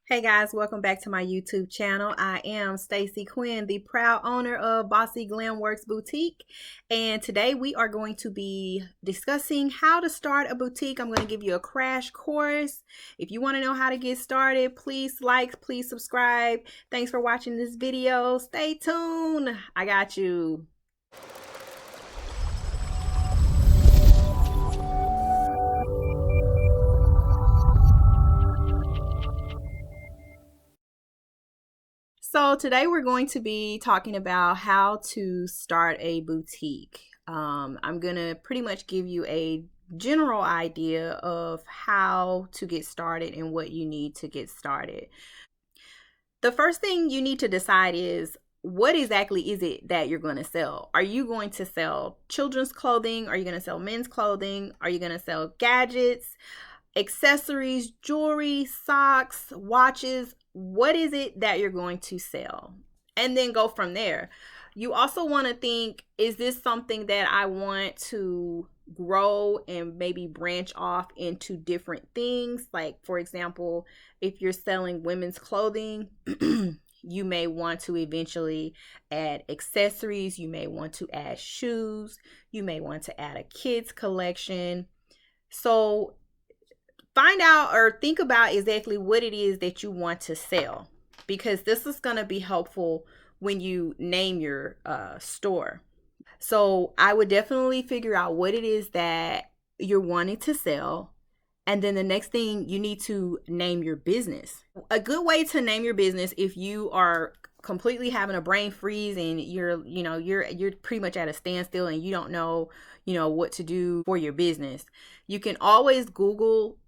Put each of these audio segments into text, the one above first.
Hey guys, welcome back to my YouTube channel. I am Stacy Quinn, the proud owner of Bossy Glamworks Boutique. And today we are going to be discussing how to start a boutique. I'm going to give you a crash course. If you want to know how to get started, please like, please subscribe. Thanks for watching this video. Stay tuned. I got you. So today we're going to be talking about how to start a boutique. I'm going to pretty much give you a general idea of how to get started and what you need to get started. The first thing you need to decide is, what exactly is it that you're going to sell? Are you going to sell children's clothing? Are you going to sell men's clothing? Are you going to sell gadgets, accessories, jewelry, socks, watches? What is it that you're going to sell? And then go from there. You also want to think, is this something that I want to grow and maybe branch off into different things? Like, for example, if you're selling women's clothing, you may want to eventually add accessories. You may want to add shoes. You may want to add a kids collection. So find out or think about exactly what it is that you want to sell, because this is going to be helpful when you name your store. So I would definitely figure out what it is that you're wanting to sell. And then the next thing, you need to name your business. A good way to name your business, if you are completely having a brain freeze and you're pretty much at a standstill and you don't know, what to do for your business, you can always Google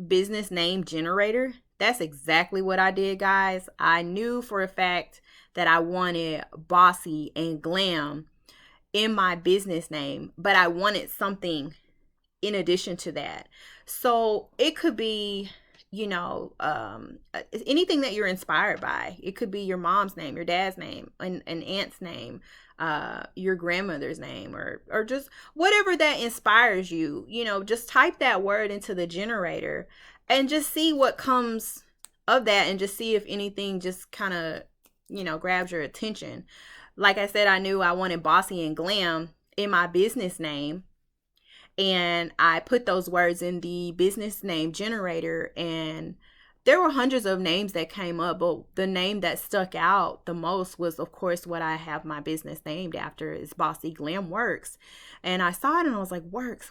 business name generator. That's exactly what I did, guys. I knew for a fact that I wanted bossy and glam in my business name, but I wanted something in addition to that. So it could be, anything that you're inspired by. It could be your mom's name, your dad's name, an aunt's name, your grandmother's name, or just whatever that inspires you. Just type that word into the generator and just see what comes of that, and just see if anything just kind of, grabs your attention. Like I said, I knew I wanted bossy and glam in my business name, and I put those words in the business name generator, and there were hundreds of names that came up, but the name that stuck out the most was, of course, what I have my business named after, is Bossy Glam Works. And I saw it and I was like, works.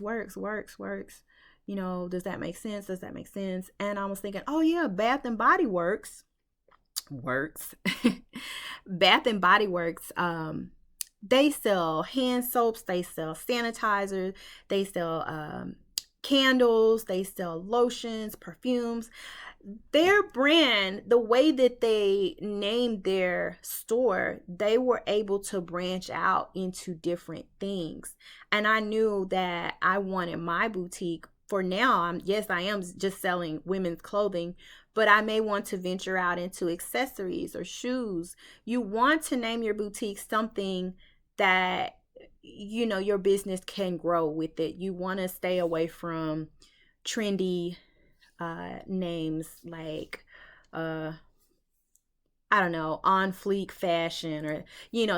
Does that make sense? Does that make sense? And I was thinking, oh yeah, Bath and Body Works works. Bath and Body Works, they sell hand soaps, they sell sanitizers, they sell candles, they sell lotions, perfumes. Their brand, the way that they named their store, they were able to branch out into different things. And I knew that I wanted my boutique. For now, I am just selling women's clothing, but I may want to venture out into accessories or shoes. You want to name your boutique something that your business can grow with it. You want to stay away from trendy names like I don't know, on fleek fashion, or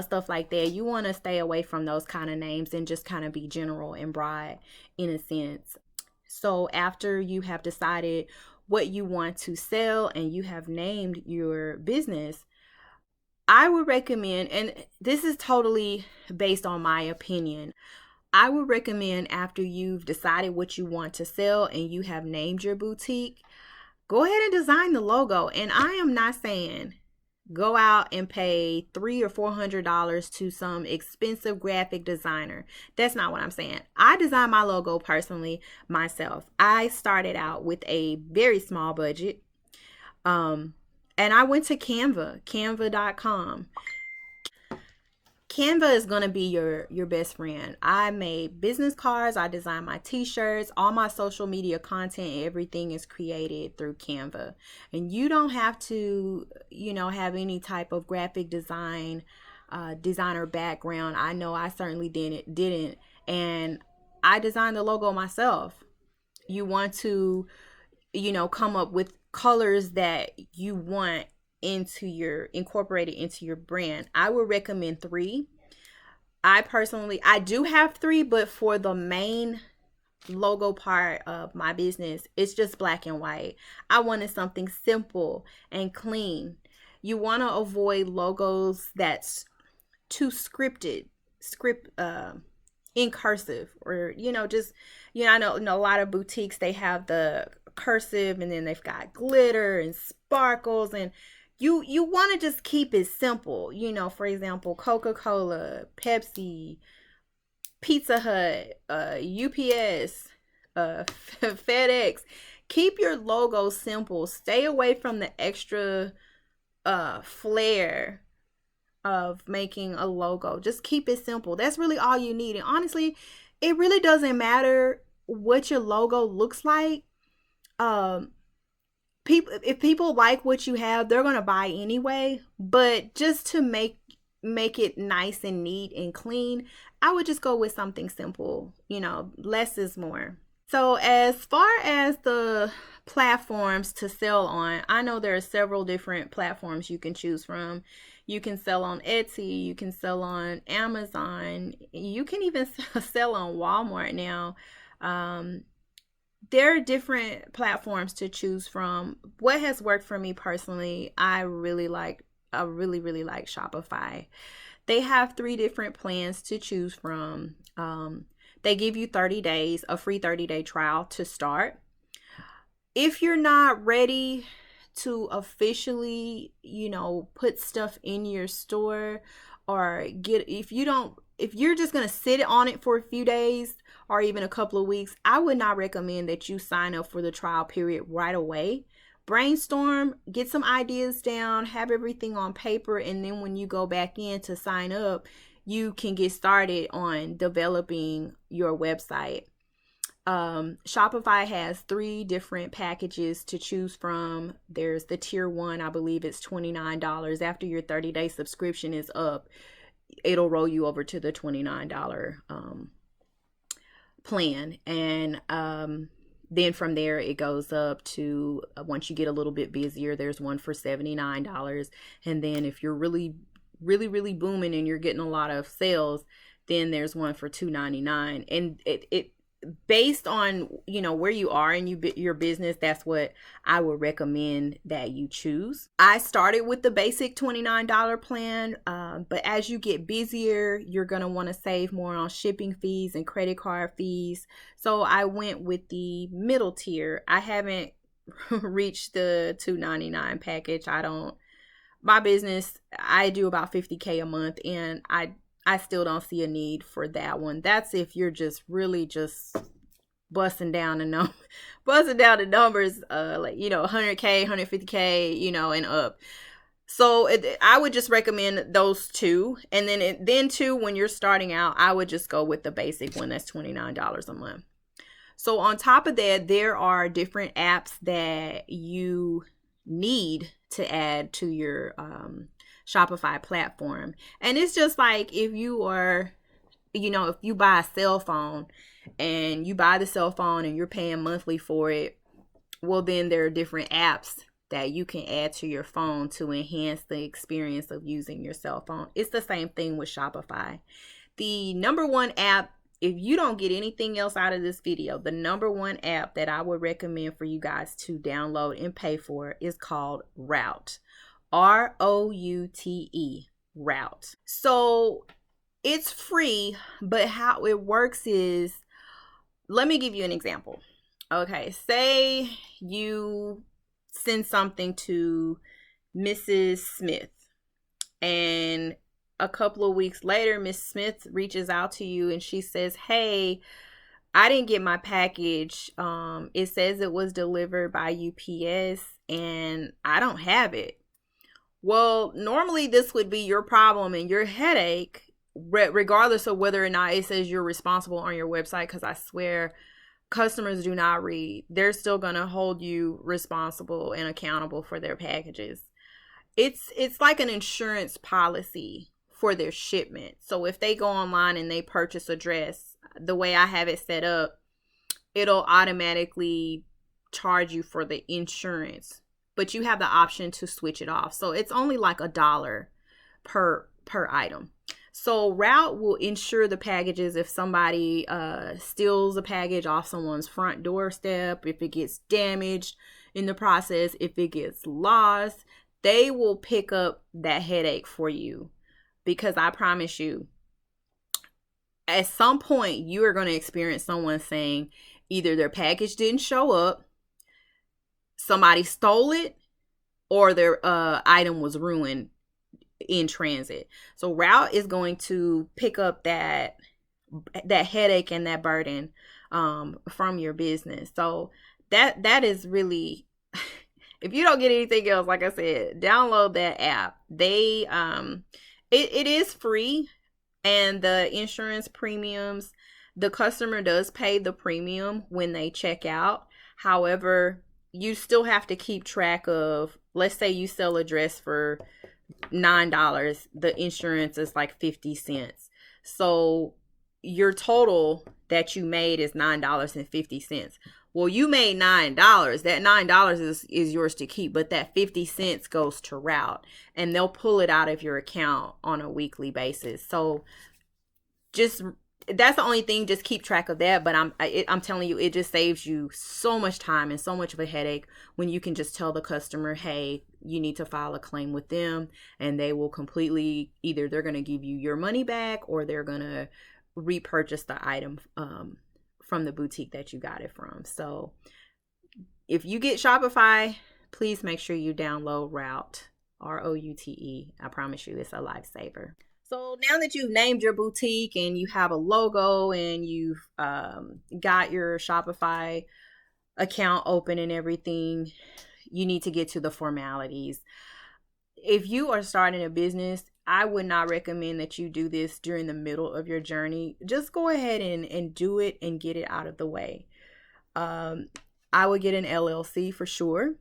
stuff like that. You want to stay away from those kind of names and just kind of be general and broad in a sense. So after you have decided what you want to sell and you have named your business, I would recommend, and this is totally based on my opinion, I would recommend, after you've decided what you want to sell and you have named your boutique, go ahead and design the logo. And I am not saying go out and pay $300 or $400 to some expensive graphic designer. That's not what I'm saying. I designed my logo personally myself. I started out with a very small budget. And I went to canva.com. Canva is going to be your best friend. I made business cards. I designed my t-shirts. All my social media content, everything is created through Canva. And you don't have to, have any type of graphic designer background. I know I certainly didn't. And I designed the logo myself. You want to, come up with colors that you want incorporated into your brand. I would recommend 3. I do have 3, but for the main logo part of my business, it's just black and white. I wanted something simple and clean. You want to avoid logos that's too script in cursive, or just I know a lot of boutiques, they have the cursive and then they've got glitter and sparkles, and you want to just keep it simple. For example, Coca-Cola, Pepsi, Pizza Hut, UPS, FedEx. Keep your logo simple. Stay away from the extra flair of making a logo. Just keep it simple. That's really all you need. And honestly, it really doesn't matter what your logo looks like. If people like what you have, they're gonna buy anyway. But just to make it nice and neat and clean, I would just go with something simple. Less is more. So as far as the platforms to sell on, I know there are several different platforms you can choose from. You can sell on Etsy, you can sell on Amazon, you can even sell on Walmart now. There are different platforms to choose from. What has worked for me personally, I really like Shopify. They have 3 different plans to choose from. They give you 30 days, a free 30-day trial to start. If you're not ready to officially, put stuff in your store, or if you're just going to sit on it for a few days or even a couple of weeks, I would not recommend that you sign up for the trial period right away. Brainstorm, get some ideas down, have everything on paper, and then when you go back in to sign up, you can get started on developing your website. Shopify has 3 different packages to choose from. There's the tier 1, I believe it's $29. After your 30-day subscription is up, it'll roll you over to the $29 plan. And then from there, it goes up to, once you get a little bit busier, there's one for $79. And then if you're really booming and you're getting a lot of sales, then there's one for $2.99. And it based on where you are in your business, that's what I would recommend that you choose. I started with the basic $29 plan, but as you get busier, you're going to want to save more on shipping fees and credit card fees. So I went with the middle tier. I haven't reached the $2.99 package. My business, I do about $50K a month, and I still don't see a need for that one. That's if you're just really just busting down the numbers, like, 100K, 150K, and up. So I would just recommend those 2. And then too, when you're starting out, I would just go with the basic one. That's $29 a month. So on top of that, there are different apps that you need to add to your Shopify platform. And it's just like if you are, if you buy a cell phone and you buy the cell phone and you're paying monthly for it, well, then there are different apps that you can add to your phone to enhance the experience of using your cell phone. It's the same thing with Shopify. The number one app, if you don't get anything else out of this video, the number one app that I would recommend for you guys to download and pay for is called Route. Route. Route. So it's free, but how it works is, let me give you an example. Okay, say you send something to Mrs. Smith, and a couple of weeks later, Miss Smith reaches out to you and she says, hey, I didn't get my package. It says it was delivered by UPS and I don't have it. Well, normally this would be your problem and your headache, regardless of whether or not it says you're responsible on your website, because I swear customers do not read. They're still going to hold you responsible and accountable for their packages. It's like an insurance policy for their shipment. So if they go online and they purchase a dress, the way I have it set up, it'll automatically charge you for the insurance but you have the option to switch it off. So it's only like $1 per item. So Route will insure the packages if somebody steals a package off someone's front doorstep, if it gets damaged in the process, if it gets lost. They will pick up that headache for you, because I promise you, at some point you are going to experience someone saying either their package didn't show up, somebody stole it, or their item was ruined in transit. So Route is going to pick up that headache and that burden from your business. So that is really, if you don't get anything else, like I said, download that app. They it is free, and the insurance premiums, the customer does pay the premium when they check out. However, you still have to keep track of, let's say you sell a dress for $9, the insurance is like 50 cents. So your total that you made is $9.50. Well, you made $9. That $9 is yours to keep, but that 50 cents goes to Route, and they'll pull it out of your account on a weekly basis. So just, that's the only thing, just keep track of that. But I'm telling you, it just saves you so much time and so much of a headache when you can just tell the customer, hey, you need to file a claim with them, and they will completely, either they're going to give you your money back, or they're going to repurchase the item from the boutique that you got it from. So if you get Shopify, please make sure you download Route, Route. I promise you, it's a lifesaver. So now that you've named your boutique and you have a logo and you've got your Shopify account open and everything, you need to get to the formalities. If you are starting a business, I would not recommend that you do this during the middle of your journey. Just go ahead and do it and get it out of the way. I would get an LLC for sure.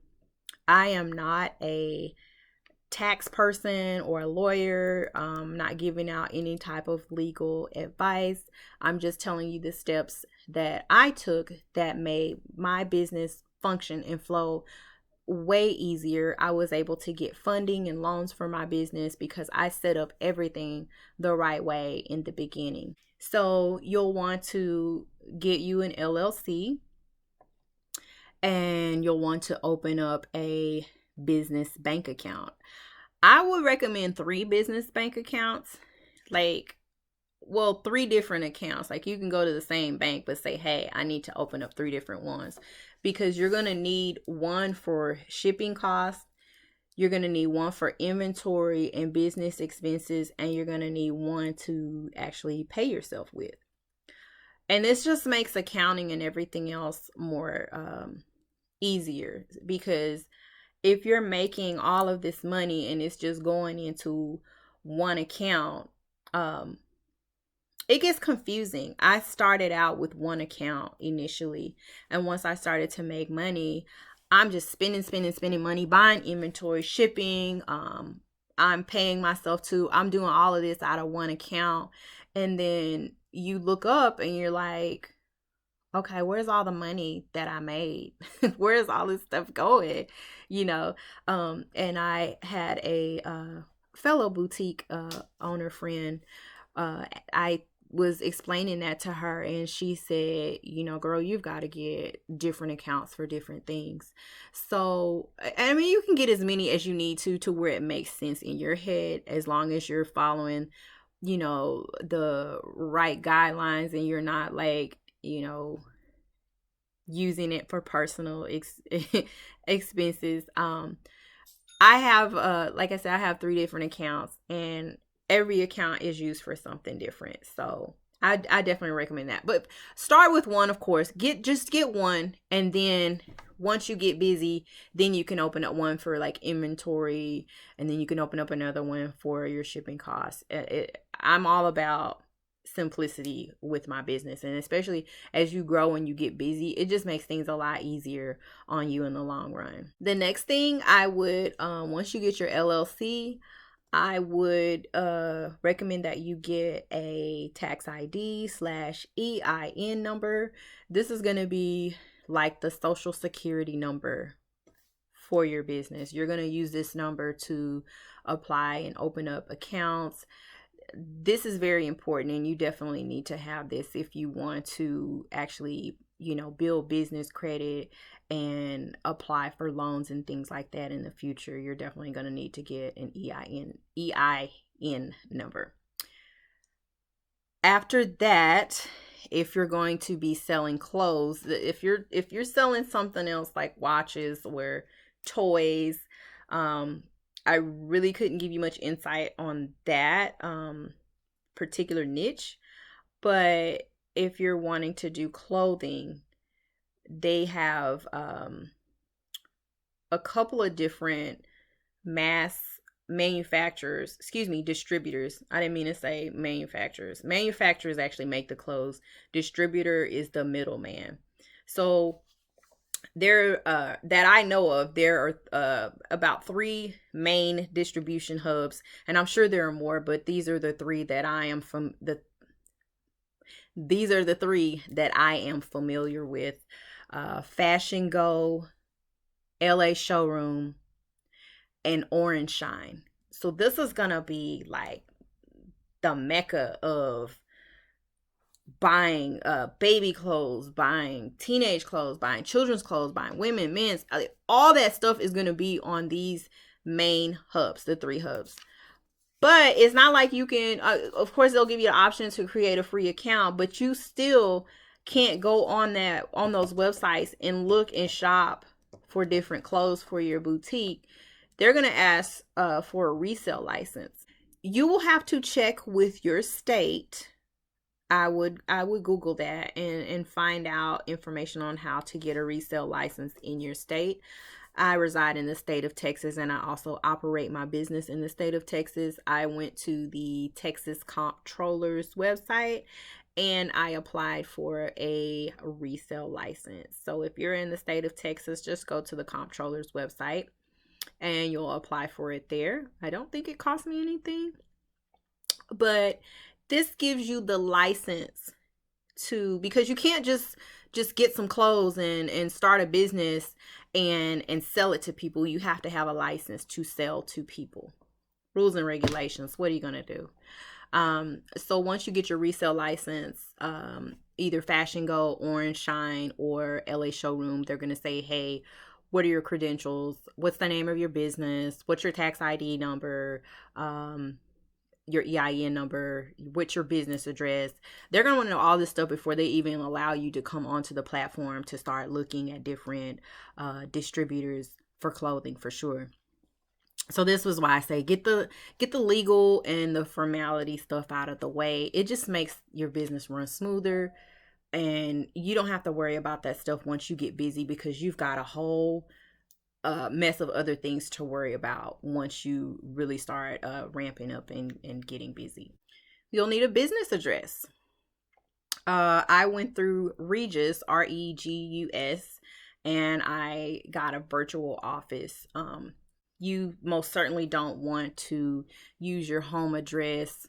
I am not a tax person or a lawyer. Not giving out any type of legal advice. I'm just telling you the steps that I took that made my business function and flow way easier. I was able to get funding and loans for my business because I set up everything the right way in the beginning. So you'll want to get you an LLC, and you'll want to open up a business bank account. I would recommend 3 business bank accounts, like, well, 3 different accounts. Like, you can go to the same bank, but say, hey, I need to open up 3 different ones, because you're going to need one for shipping costs. You're going to need one for inventory and business expenses, and you're going to need one to actually pay yourself with. And this just makes accounting and everything else more easier, because if you're making all of this money and it's just going into one account, it gets confusing. I started out with one account initially, and once I started to make money, I'm just spending money, buying inventory, shipping. I'm paying myself too. I'm doing all of this out of one account, and then you look up and you're like, okay, where's all the money that I made? Where's all this stuff going? And I had a fellow boutique owner friend. I was explaining that to her, and she said, girl, you've got to get different accounts for different things. So, I mean, you can get as many as you need to where it makes sense in your head, as long as you're following, the right guidelines, and you're not like, using it for personal expenses. I have, like I said, I have 3 different accounts, and every account is used for something different. So I definitely recommend that. But start with one, of course. Just get one, and then once you get busy, then you can open up one for like inventory, and then you can open up another one for your shipping costs. I'm all about simplicity with my business, and especially as you grow and you get busy, it just makes things a lot easier on you in the long run. The next thing I would, once you get your LLC, I would recommend that you get a tax ID/EIN number. This is going to be like the social security number for your business. You're going to use this number to apply and open up accounts. This is very important, and you definitely need to have this if you want to actually, build business credit and apply for loans and things like that in the future. You're definitely going to need to get an EIN number. After that, if you're going to be selling clothes, if you're selling something else like watches or toys, I really couldn't give you much insight on that particular niche. But if you're wanting to do clothing, they have a couple of different distributors. I didn't mean to say manufacturers. Manufacturers actually make the clothes. Distributor is the middleman. So there, that I know of, there are about 3 main distribution hubs, and I'm sure there are more, but these are the 3 that I am familiar with. Fashion Go, LA Showroom, and Orange Shine. So this is gonna be like the mecca of buying baby clothes, buying teenage clothes, buying children's clothes, buying women, men's. All that stuff is gonna be on these main hubs, the 3 hubs. But it's not like you can, of course, they'll give you the option to create a free account, but you still can't go on those websites and look and shop for different clothes for your boutique. They're going to ask for a resale license. You will have to check with your state. I would Google that and find out information on how to get a resale license in your state. I reside in the state of Texas, and I also operate my business in the state of Texas. I went to the Texas Comptroller's website and I applied for a resale license. So if you're in the state of Texas, just go to the Comptroller's website and you'll apply for it there. I don't think it cost me anything, but this gives you the license because you can't just get some clothes and start a business and sell it to people. You have to have a license to sell to people. Rules and regulations. What are you going to do? So once you get your resale license, either Fashion Go, Orange Shine, or LA Showroom, they're going to say, hey, what are your credentials? What's the name of your business? What's your tax ID number? Your EIN number, what's your business address. They're going to want to know all this stuff before they even allow you to come onto the platform to start looking at different distributors for clothing, for sure. So this was why I say get the legal and the formality stuff out of the way. It just makes your business run smoother, and you don't have to worry about that stuff once you get busy, because you've got a whole mess of other things to worry about once you really start ramping up and getting busy. You'll need a business address. I went through Regus, Regus, and I got a virtual office. You most certainly don't want to use your home address,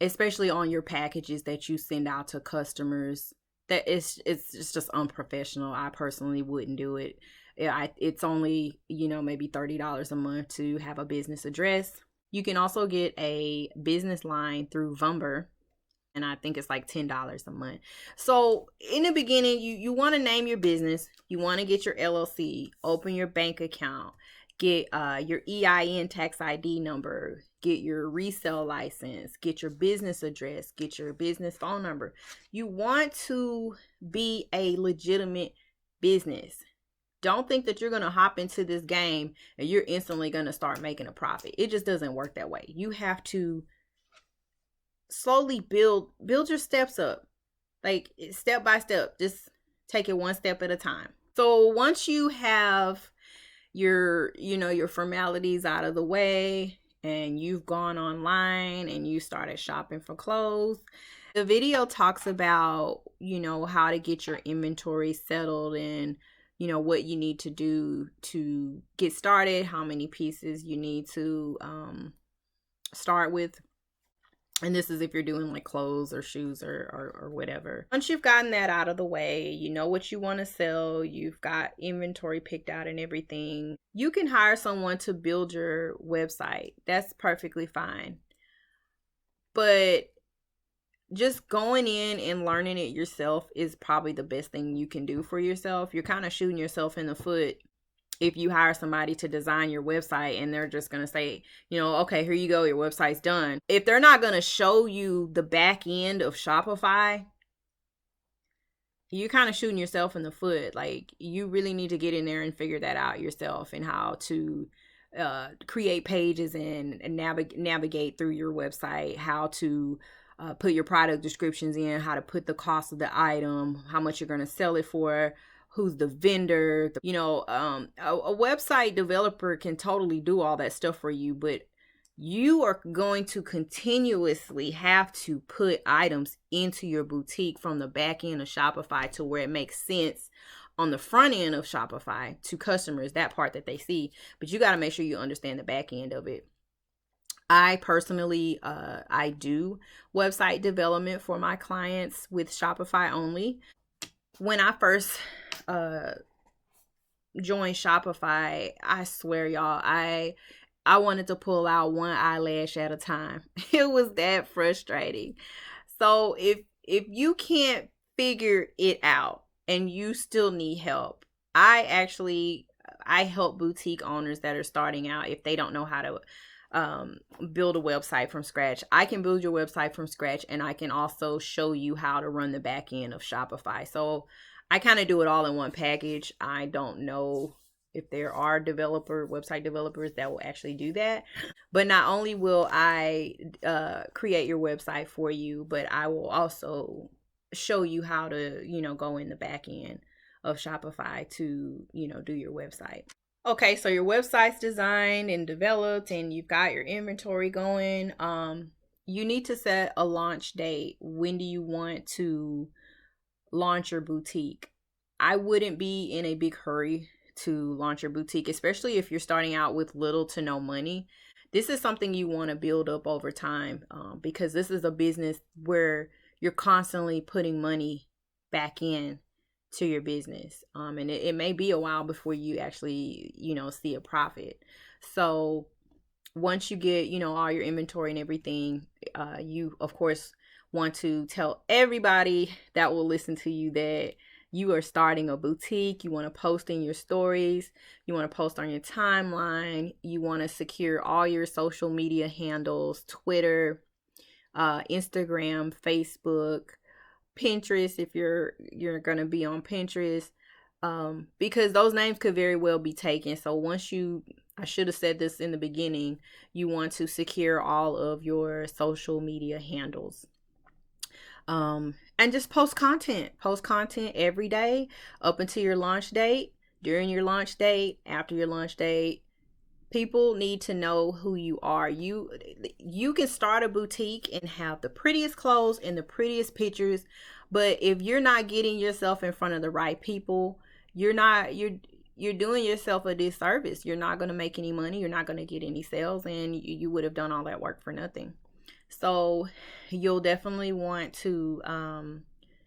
especially on your packages that you send out to customers. That it's just unprofessional. I personally wouldn't do it. It's only, maybe $30 a month to have a business address. You can also get a business line through Vumber, and I think it's like $10 a month. So in the beginning, you want to name your business. You want to get your LLC, open your bank account, get your EIN tax ID number, get your resale license, get your business address, get your business phone number. You want to be a legitimate business. Don't think that you're going to hop into this game and you're instantly going to start making a profit. It just doesn't work that way. You have to slowly build your steps up, like step by step. Just take it one step at a time. So once you have your formalities out of the way and you've gone online and you started shopping for clothes, the video talks about, how to get your inventory settled and what you need to do to get started, how many pieces you need to start with. And this is if you're doing like clothes or shoes or whatever. Once you've gotten that out of the way, you know what you want to sell, you've got inventory picked out and everything, you can hire someone to build your website. That's perfectly fine. But just going in and learning it yourself is probably the best thing you can do for yourself. You're kind of shooting yourself in the foot if you hire somebody to design your website and they're just going to say, okay, here you go, your website's done. If they're not going to show you the back end of Shopify, you're kind of shooting yourself in the foot. Like, you really need to get in there and figure that out yourself, and how to create pages and navigate through your website, how to put your product descriptions in, how to put the cost of the item, how much you're going to sell it for, who's the vendor. A website developer can totally do all that stuff for you, but you are going to continuously have to put items into your boutique from the back end of Shopify to where it makes sense on the front end of Shopify to customers, that part that they see. But you got to make sure you understand the back end of it. I personally, I do website development for my clients with Shopify only. When I first joined Shopify, I swear, y'all, I wanted to pull out one eyelash at a time. It was that frustrating. So if you can't figure it out and you still need help, I help boutique owners that are starting out if they don't know how to build a website from scratch. I can build your website from scratch, and I can also show you how to run the back end of Shopify. So I kind of do it all in one package. I don't know if there are website developers that will actually do that. But not only will I create your website for you, but I will also show you how to, go in the back end of Shopify to, do your website. Okay, so your website's designed and developed and you've got your inventory going. You need to set a launch date. When do you want to launch your boutique? I wouldn't be in a big hurry to launch your boutique, especially if you're starting out with little to no money. This is something you want to build up over time, because this is a business where you're constantly putting money back in to your business. And it may be a while before you actually, see a profit. So once you get, all your inventory and everything, you, of course, want to tell everybody that will listen to you that you are starting a boutique. You want to post in your stories. You want to post on your timeline. You want to secure all your social media handles, Twitter, Instagram, Facebook, Pinterest, if you're going to be on Pinterest, because those names could very well be taken. So I should have said this in the beginning, you want to secure all of your social media handles. And just post content every day up until your launch date, during your launch date, after your launch date. People need to know who you are. You can start a boutique and have the prettiest clothes and the prettiest pictures, but if you're not getting yourself in front of the right people, you're doing yourself a disservice. You're not going to make any money. You're not going to get any sales, and you would have done all that work for nothing. So you'll definitely want to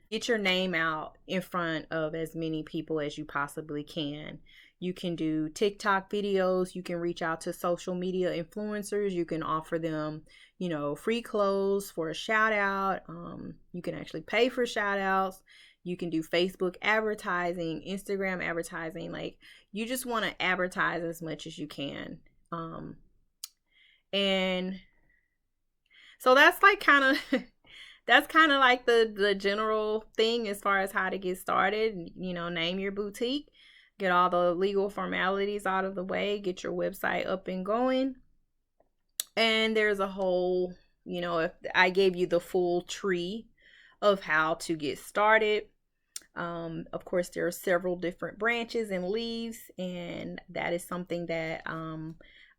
get your name out in front of as many people as you possibly can. You can do TikTok videos. You can reach out to social media influencers. You can offer them, free clothes for a shout out. You can actually pay for shout outs. You can do Facebook advertising, Instagram advertising. Like, you just want to advertise as much as you can. And so that's like kind of like the general thing as far as how to get started. Name your boutique, get all the legal formalities out of the way, get your website up and going. And there's a whole, if I gave you the full tree of how to get started. Of course, there are several different branches and leaves, and that is something that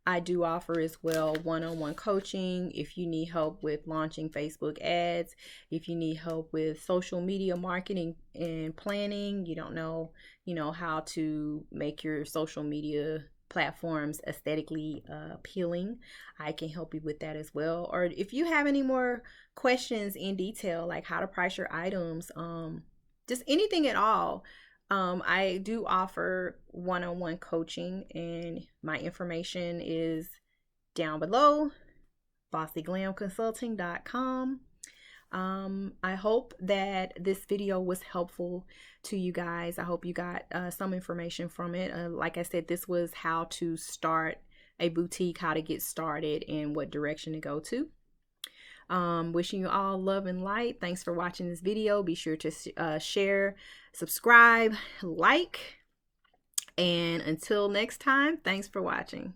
I do offer as well, one-on-one coaching. If you need help with launching Facebook ads, if you need help with social media marketing and planning, you don't know, how to make your social media platforms aesthetically appealing, I can help you with that as well. Or if you have any more questions in detail, like how to price your items, just anything at all, I do offer one-on-one coaching, and my information is down below, bossyglamconsulting.com. I hope that this video was helpful to you guys. I hope you got some information from it. Like I said, this was how to start a boutique, how to get started, and what direction to go to. Wishing you all love and light. Thanks for watching this video. Be sure to share, subscribe, like, and until next time, thanks for watching.